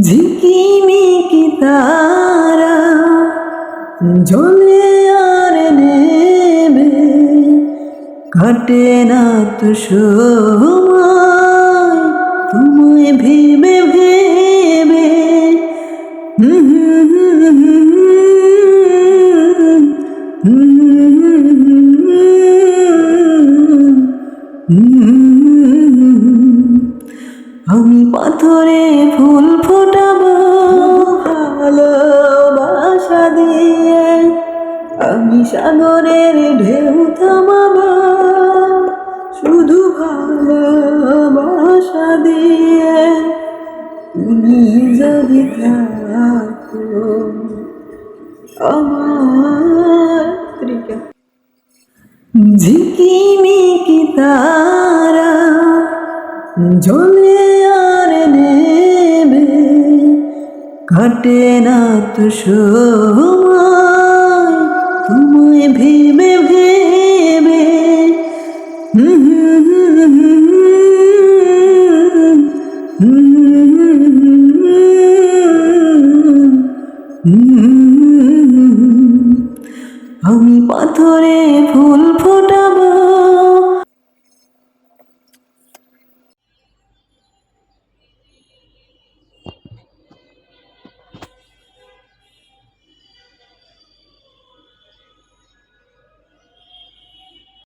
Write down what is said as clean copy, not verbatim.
ঝিকিমিকি তারা জ্বলে আর নেবে, কাটে না তো সময় তোমায় ভেবে ভেবে। আমি পাথরে ফুল ফোটাবো ভালোবাসা দিয়ে, আমি সাগরের ঢেউ থামাবো শুধু ভালোবাসা দিয়ে। তুমি যদি থাকো আমার ঝিকিমিকি তারা জ্বলে আর নেবে, কাটে না তো সময় তোমায় ভেবে ভেবে। আমি পাথরে ফুল